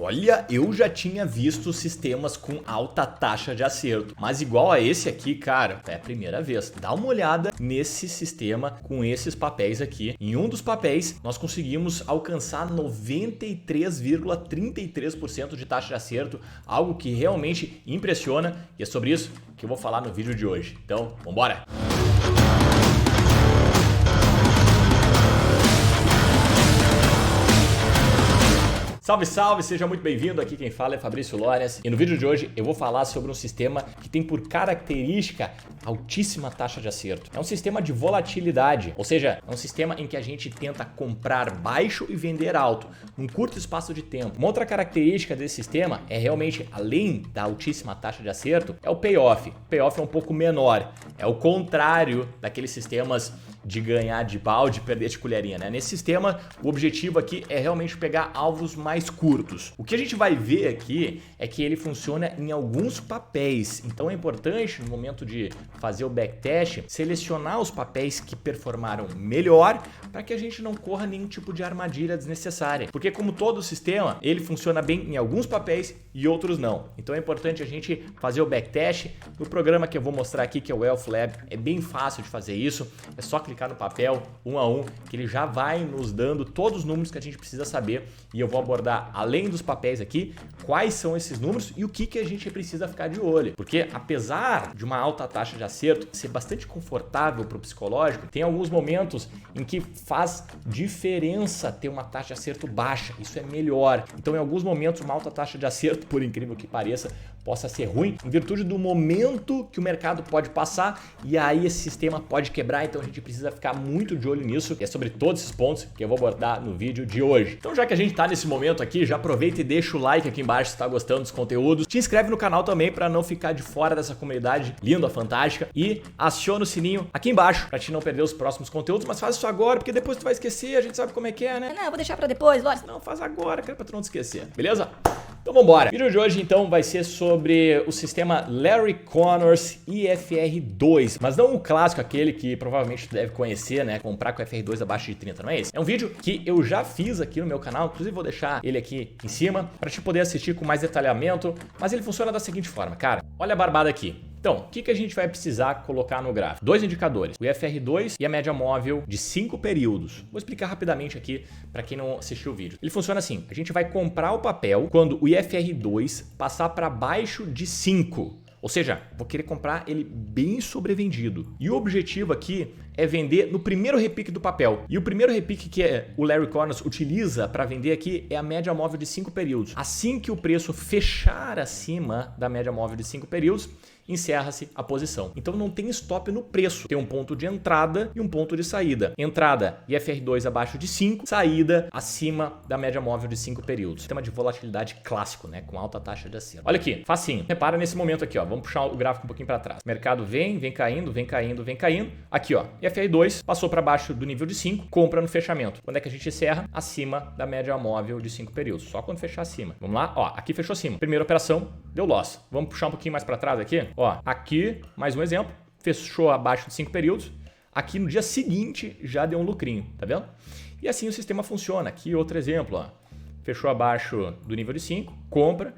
Olha, eu já tinha visto sistemas com alta taxa de acerto, mas igual a esse aqui, cara, é a primeira vez. Dá uma olhada nesse sistema com esses papéis aqui. Em um dos papéis, nós conseguimos alcançar 93,33% de taxa de acerto, algo que realmente impressiona, e é sobre isso que eu vou falar no vídeo de hoje. Então, vambora! Salve, salve! Seja muito bem-vindo. Aqui quem fala é Fabrício Lores e no vídeo de hoje eu vou falar sobre um sistema que tem por característica altíssima taxa de acerto. É um sistema de volatilidade, ou seja, é um sistema em que a gente tenta comprar baixo e vender alto num curto espaço de tempo. Uma outra característica desse sistema é realmente, além da altíssima taxa de acerto, é o payoff. O payoff é um pouco menor, é o contrário daqueles sistemas de ganhar de balde e perder de colherinha, né? Nesse sistema, o objetivo aqui é realmente pegar alvos mais curtos. O que a gente vai ver aqui é que ele funciona em alguns papéis, então é importante no momento de fazer o backtest selecionar os papéis que performaram melhor para que a gente não corra nenhum tipo de armadilha desnecessária, porque como todo sistema, ele funciona bem em alguns papéis e outros não. Então é importante a gente fazer o backtest. No programa que eu vou mostrar aqui, que é o Wealth Lab, é bem fácil de fazer isso, é só clicar no papel um a um, que ele já vai nos dando todos os números que a gente precisa saber, e eu vou abordar, além dos papéis aqui, quais são esses números e o que a gente precisa ficar de olho. Porque apesar de uma alta taxa de acerto ser bastante confortável para o psicológico, tem alguns momentos em que faz diferença ter uma taxa de acerto baixa, isso é melhor. Então em alguns momentos uma alta taxa de acerto, por incrível que pareça, possa ser ruim em virtude do momento que o mercado pode passar, e aí esse sistema pode quebrar, então a gente precisa ficar muito de olho nisso, e é sobre todos esses pontos que eu vou abordar no vídeo de hoje. Então já que a gente tá nesse momento aqui, já aproveita e deixa o like aqui embaixo se tá gostando dos conteúdos, te inscreve no canal também para não ficar de fora dessa comunidade linda, fantástica, e aciona o sininho aqui embaixo para te não perder os próximos conteúdos, mas faz isso agora, porque depois tu vai esquecer, a gente sabe como é que é, né? Não, eu vou deixar para depois, Lores. Não, faz agora, cara, pra tu não te esquecer, beleza? Então vambora. O vídeo de hoje então vai ser sobre o sistema Larry Connors IFR2, mas não o clássico, aquele que provavelmente tu deve conhecer, né? Comprar com FR2 abaixo de 30, não é esse? É um vídeo que eu já fiz aqui no meu canal, inclusive vou deixar ele aqui em cima para te poder assistir com mais detalhamento, mas ele funciona da seguinte forma, cara. Olha a barbada aqui. Então, o que a gente vai precisar colocar no gráfico? Dois indicadores, o IFR2 e a média móvel de 5 períodos. Vou explicar rapidamente aqui para quem não assistiu o vídeo. Ele funciona assim, a gente vai comprar o papel quando o IFR2 passar para baixo de 5. Ou seja, vou querer comprar ele bem sobrevendido. E o objetivo aqui é vender no primeiro repique do papel. E o primeiro repique que o Larry Connors utiliza para vender aqui é a média móvel de 5 períodos. Assim que o preço fechar acima da média móvel de 5 períodos, encerra-se a posição. Então não tem stop no preço, tem um ponto de entrada e um ponto de saída. Entrada IFR2 abaixo de 5, saída acima da média móvel de 5 períodos. Sistema de volatilidade clássico, né, com alta taxa de acerto. Olha aqui, facinho. Repara nesse momento aqui, ó. Vamos puxar o gráfico um pouquinho para trás. O mercado vem caindo, vem caindo, vem caindo. Aqui, ó, IFR2 passou para baixo do nível de 5, compra no fechamento. Quando é que a gente encerra? Acima da média móvel de 5 períodos. Só quando fechar acima. Vamos lá, ó, aqui fechou acima. Primeira operação, deu loss. Vamos puxar um pouquinho mais para trás aqui. Ó, aqui, mais um exemplo, fechou abaixo de 5 períodos, aqui no dia seguinte já deu um lucrinho, tá vendo? E assim o sistema funciona. Aqui outro exemplo, ó, fechou abaixo do nível de 5, compra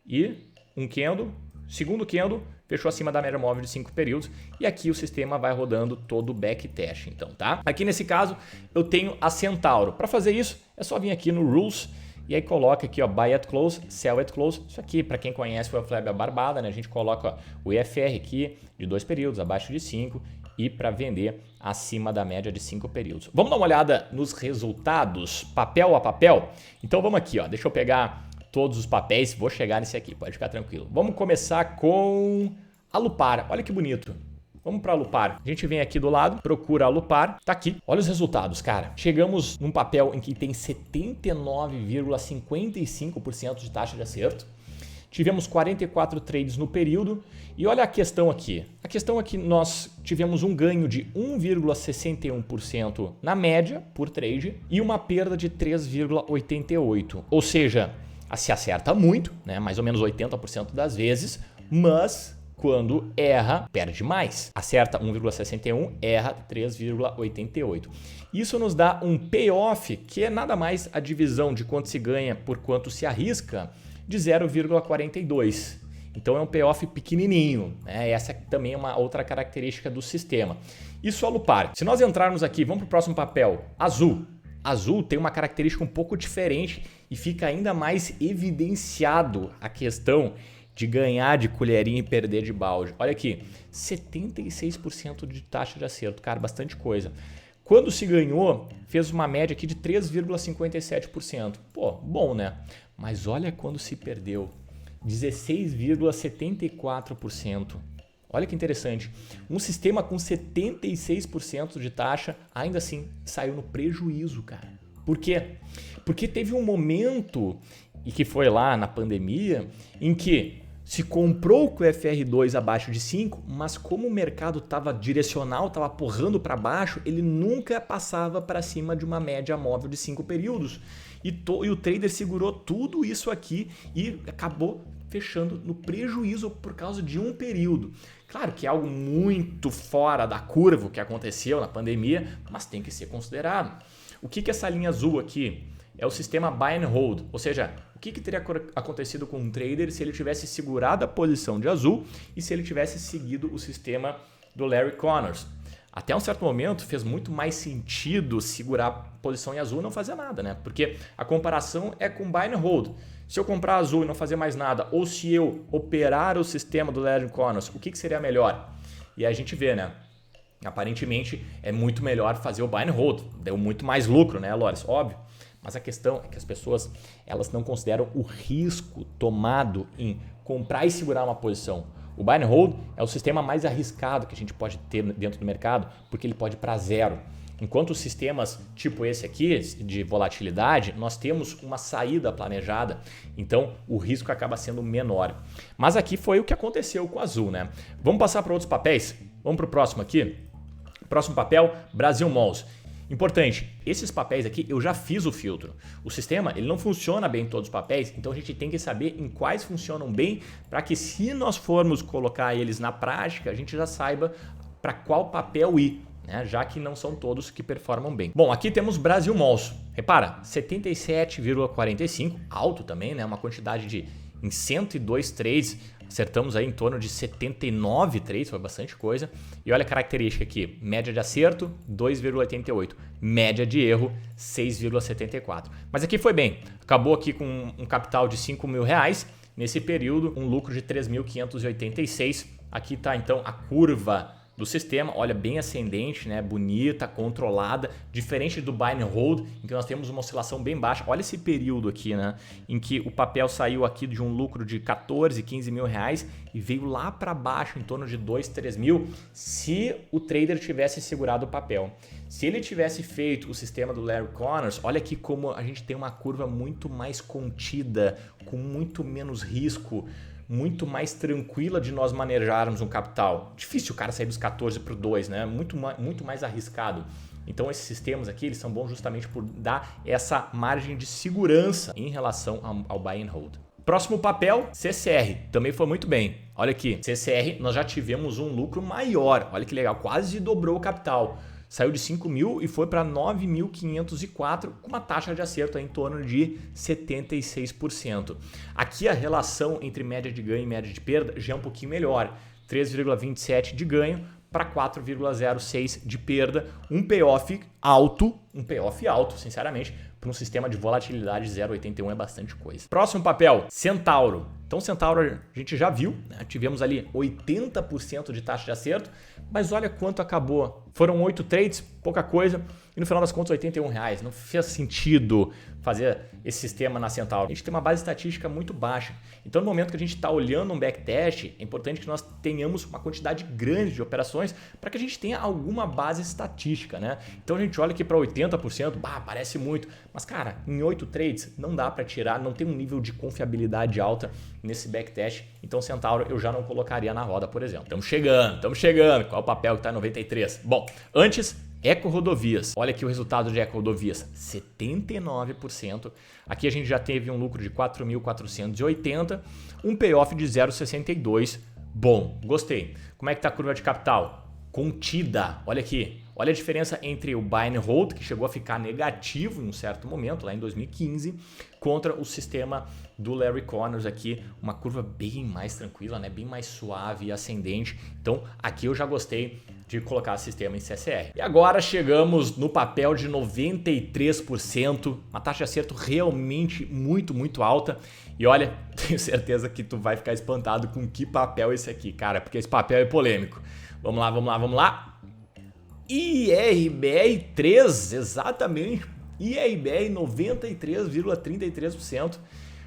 e um candle, segundo candle, fechou acima da média móvel de 5 períodos, e aqui o sistema vai rodando todo o backtest, então, tá? Aqui nesse caso eu tenho a Centauro. Para fazer isso é só vir aqui no Rules, e aí coloca aqui, ó, Buy at Close, Sell at Close. Isso aqui, para quem conhece o Wealth Lab, é a barbada, né? A gente coloca, ó, o IFR aqui de 2 períodos, abaixo de 5, e para vender acima da média de 5 períodos. Vamos dar uma olhada nos resultados, papel a papel? Então vamos aqui, ó, deixa eu pegar todos os papéis, vou chegar nesse aqui, pode ficar tranquilo. Vamos começar com a Lupar, olha que bonito. Vamos para a Lupar. A gente vem aqui do lado, procura a Lupar, tá aqui. Olha os resultados, cara. Chegamos num papel em que tem 79,55% de taxa de acerto. Tivemos 44 trades no período. E olha a questão aqui. A questão é que nós tivemos um ganho de 1,61% na média por trade e uma perda de 3,88%. Ou seja, se acerta muito, né? Mais ou menos 80% das vezes, mas Quando erra, perde mais. Acerta 1,61, erra 3,88. Isso nos dá um payoff, que é nada mais a divisão de quanto se ganha por quanto se arrisca, de 0,42. Então é um payoff pequenininho, né? Essa também é uma outra característica do sistema. E solo par. Se nós entrarmos aqui, vamos para o próximo papel, azul. Azul tem uma característica um pouco diferente e fica ainda mais evidenciado a questão de ganhar de colherinha e perder de balde. Olha aqui, 76% de taxa de acerto, cara, bastante coisa. Quando se ganhou, fez uma média aqui de 3,57%. Pô, bom, né? Mas olha quando se perdeu, 16,74%. Olha que interessante. Um sistema com 76% de taxa, ainda assim, saiu no prejuízo, cara. Por quê? Porque teve um momento, e que foi lá na pandemia, em que se comprou com o FR2 abaixo de 5, mas como o mercado estava direcional, estava porrando para baixo, ele nunca passava para cima de uma média móvel de 5 períodos. E o trader segurou tudo isso aqui e acabou fechando no prejuízo por causa de um período. Claro que é algo muito fora da curva que aconteceu na pandemia, mas tem que ser considerado. O que essa linha azul aqui? É o sistema buy and hold, ou seja, o que teria acontecido com um trader se ele tivesse segurado a posição de azul e se ele tivesse seguido o sistema do Larry Connors. Até um certo momento fez muito mais sentido segurar a posição em azul e não fazer nada, né? Porque a comparação é com buy and hold. Se eu comprar azul e não fazer mais nada, ou se eu operar o sistema do Larry Connors, o que seria melhor? E aí a gente vê, né? Aparentemente é muito melhor fazer o buy and hold, deu muito mais lucro, né, Lores? Óbvio. Mas a questão é que as pessoas elas não consideram o risco tomado em comprar e segurar uma posição. O buy and hold é o sistema mais arriscado que a gente pode ter dentro do mercado, porque ele pode ir para zero. Enquanto os sistemas tipo esse aqui, de volatilidade, nós temos uma saída planejada, então o risco acaba sendo menor. Mas aqui foi o que aconteceu com o azul, né? Vamos passar para outros papéis? Vamos para o próximo aqui? Próximo papel, Brasil Malls. Importante, esses papéis aqui eu já fiz o filtro. O sistema ele não funciona bem em todos os papéis, então a gente tem que saber em quais funcionam bem para que se nós formos colocar eles na prática, a gente já saiba para qual papel ir, né? Já que não são todos que performam bem. Bom, aqui temos Brasil Malls. Repara, 77,45, alto também, né? Uma quantidade de em 102 trades, acertamos aí em torno de 79 trades, foi bastante coisa. E olha a característica aqui, média de acerto 2,88, média de erro 6,74. Mas aqui foi bem, acabou aqui com um capital de R$5.000, nesse período um lucro de 3.586. Aqui está então a curva do sistema, olha, bem ascendente, né? Bonita, controlada, diferente do buy and hold, em que nós temos uma oscilação bem baixa. Olha esse período aqui, né? Em que o papel saiu aqui de um lucro de 14, 15 mil reais e veio lá para baixo em torno de 2, 3 mil, se o trader tivesse segurado o papel. Se ele tivesse feito o sistema do Larry Connors, olha aqui como a gente tem uma curva muito mais contida, com muito menos risco, muito mais tranquila de nós manejarmos um capital. Difícil o cara sair dos 14 para o 2, né? Muito mais arriscado. Então esses sistemas aqui eles são bons justamente por dar essa margem de segurança em relação ao buy and hold. Próximo papel, CCR, também foi muito bem. Olha aqui, CCR nós já tivemos um lucro maior, olha que legal, quase dobrou o capital. Saiu de 5 mil e foi para 9.504 com uma taxa de acerto em torno de 76%. Aqui a relação entre média de ganho e média de perda já é um pouquinho melhor. 3,27 de ganho para 4,06 de perda. Um payoff alto, sinceramente, para um sistema de volatilidade 0,81 é bastante coisa. Próximo papel, Centauro. Então Centauro a gente já viu, né? Tivemos ali 80% de taxa de acerto, mas olha quanto acabou. Foram 8 trades, pouca coisa, e no final das contas R$81. Não fez sentido fazer esse sistema na Centauro. A gente tem uma base estatística muito baixa. Então no momento que a gente está olhando um backtest, é importante que nós tenhamos uma quantidade grande de operações para que a gente tenha alguma base estatística, né? Então a gente olha aqui para 80%, parece muito, mas cara, em 8 trades não dá para tirar, não tem um nível de confiabilidade alta nesse backtest, então Centauro eu já não colocaria na roda, por exemplo. Estamos chegando. Qual é o papel que está em 93? Bom, antes, Eco Rodovias. Olha aqui o resultado de Eco Rodovias, 79%. Aqui a gente já teve um lucro de 4.480, um payoff de 0,62, Bom, gostei. Como é que tá a curva de capital? Contida. Olha aqui. Olha a diferença entre o buy and hold, que chegou a ficar negativo em um certo momento, lá em 2015, contra o sistema do Larry Connors aqui, uma curva bem mais tranquila, né? Bem mais suave e ascendente. Então, aqui eu já gostei de colocar o sistema em CSR. E agora chegamos no papel de 93%, uma taxa de acerto realmente muito alta. E olha, tenho certeza que tu vai ficar espantado com que papel é esse aqui, cara, porque esse papel é polêmico. Vamos lá. IRBR3, exatamente, IRBR 93,33%,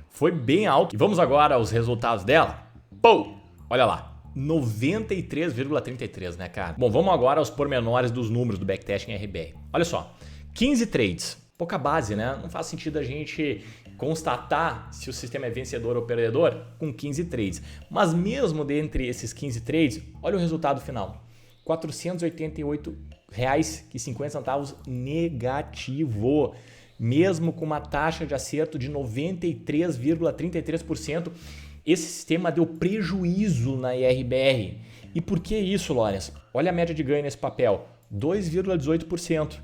foi bem alto. E vamos agora aos resultados dela. Pô, olha lá, 93,33, né, cara? Bom, vamos agora aos pormenores dos números do backtesting IRBR. Olha só, 15 trades, pouca base, né? Não faz sentido a gente constatar se o sistema é vencedor ou perdedor com 15 trades. Mas mesmo dentre esses 15 trades, olha o resultado final. R$ 488,50 negativo, mesmo com uma taxa de acerto de 93,33%, esse sistema deu prejuízo na IRBR. E por que isso, Lawrence? Olha a média de ganho nesse papel, 2,18%,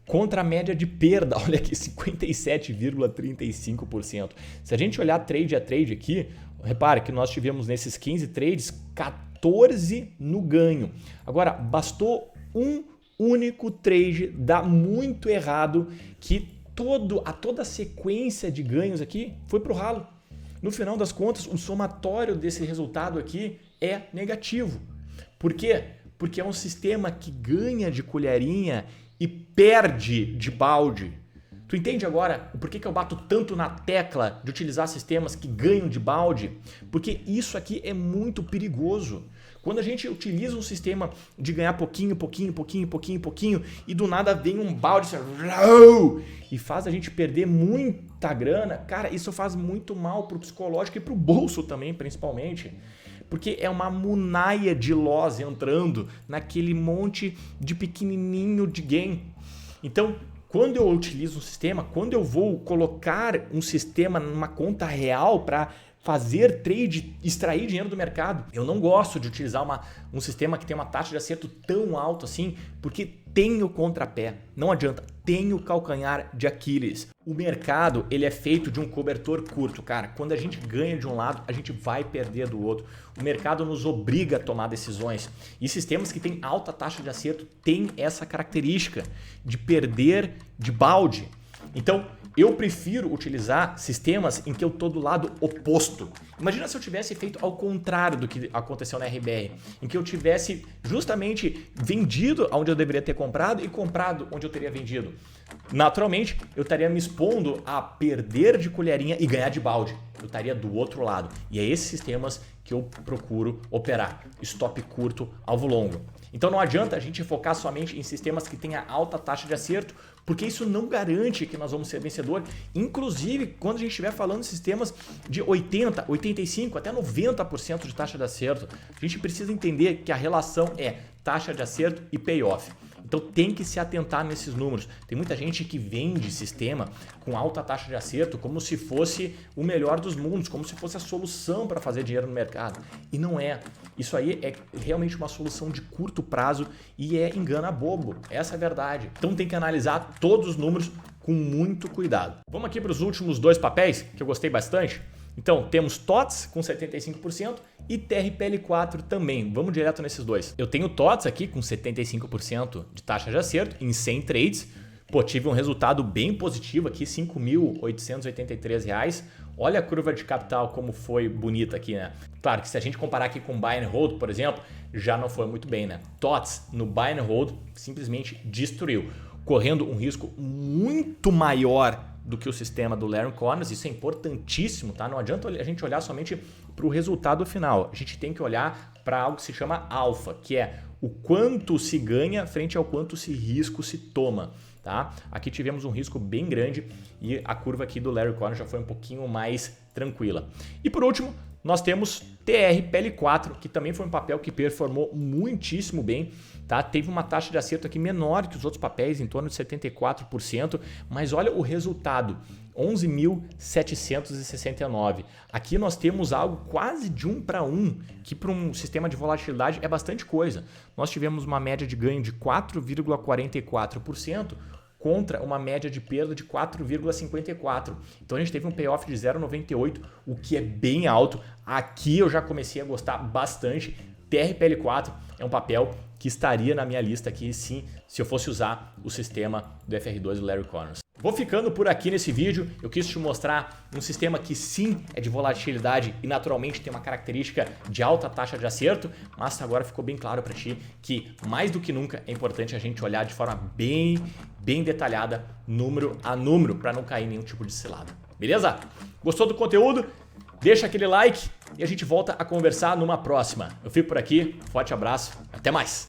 contra a média de perda, olha aqui, 57,35%. Se a gente olhar trade a trade aqui, repare que nós tivemos nesses 15 trades 14 no ganho. Agora, bastou um único trade dar muito errado que toda a sequência de ganhos aqui foi para o ralo. No final das contas, o somatório desse resultado aqui é negativo. Por quê? Porque é um sistema que ganha de colherinha e perde de balde. Tu entende agora o porquê que eu bato tanto na tecla de utilizar sistemas que ganham de balde? Porque isso aqui é muito perigoso. Quando a gente utiliza um sistema de ganhar pouquinho e do nada vem um balde e faz a gente perder muita grana, cara, isso faz muito mal pro psicológico e pro bolso também, principalmente. Porque é uma munaia de loss entrando naquele monte de pequenininho de gain. Então, quando eu utilizo um sistema, quando eu vou colocar um sistema numa conta real para fazer trade, extrair dinheiro do mercado, eu não gosto de utilizar um sistema que tem uma taxa de acerto tão alta assim, porque tem o contrapé, não adianta, tem o calcanhar de Aquiles. O mercado, ele é feito de um cobertor curto, cara. Quando a gente ganha de um lado, a gente vai perder do outro. O mercado nos obriga a tomar decisões. E sistemas que têm alta taxa de acerto têm essa característica de perder de balde. Então, eu prefiro utilizar sistemas em que eu estou do lado oposto. Imagina se eu tivesse feito ao contrário do que aconteceu na RBR, em que eu tivesse justamente vendido onde eu deveria ter comprado e comprado onde eu teria vendido. Naturalmente, eu estaria me expondo a perder de colherinha e ganhar de balde. Eu estaria do outro lado. E é esses sistemas que eu procuro operar. Stop curto, alvo longo. Então não adianta a gente focar somente em sistemas que tenham alta taxa de acerto, porque isso não garante que nós vamos ser vencedor. Inclusive, quando a gente estiver falando de sistemas de 80%, 85%, até 90% de taxa de acerto, a gente precisa entender que a relação é taxa de acerto e payoff. Então tem que se atentar nesses números. Tem muita gente que vende sistema com alta taxa de acerto como se fosse o melhor dos mundos, como se fosse a solução para fazer dinheiro no mercado. E não é. Isso aí é realmente uma solução de curto prazo e é engana bobo. Essa é a verdade. Então tem que analisar todos os números com muito cuidado. Vamos aqui para os últimos dois papéis que eu gostei bastante. Então, temos TOTS com 75% e TRPL4 também. Vamos direto nesses dois. Eu tenho TOTS aqui com 75% de taxa de acerto em 100 trades. Pô, tive um resultado bem positivo aqui, R$ 5.883. Olha a curva de capital como foi bonita aqui, né? Claro que se a gente comparar aqui com Buy and Hold, por exemplo, já não foi muito bem, né? TOTS no Buy and Hold simplesmente destruiu, correndo um risco muito maior do que o sistema do Larry Connors. Isso é importantíssimo, tá? Não adianta a gente olhar somente para o resultado final. A gente tem que olhar para algo que se chama alfa, que é o quanto se ganha frente ao quanto se risco se toma, tá? Aqui tivemos um risco bem grande e a curva aqui do Larry Connors já foi um pouquinho mais tranquila. E por último, nós temos TRPL4, que também foi um papel que performou muitíssimo bem, tá? Teve uma taxa de acerto aqui menor que os outros papéis, em torno de 74%, mas olha o resultado, 11.769. Aqui nós temos algo quase de 1 para 1, que para um sistema de volatilidade é bastante coisa. Nós tivemos uma média de ganho de 4,44%, contra uma média de perda de 4,54. Então a gente teve um payoff de 0,98, o que é bem alto. Aqui eu já comecei a gostar bastante. TRPL4 é um papel que estaria na minha lista aqui, sim, se eu fosse usar o sistema do FR2 do Larry Connors. Vou ficando por aqui nesse vídeo. Eu quis te mostrar um sistema que sim é de volatilidade e naturalmente tem uma característica de alta taxa de acerto, mas agora ficou bem claro para ti que mais do que nunca é importante a gente olhar de forma bem detalhada, número a número, para não cair em nenhum tipo de cilada. Beleza? Gostou do conteúdo? Deixa aquele like e a gente volta a conversar numa próxima. Eu fico por aqui, forte abraço, até mais!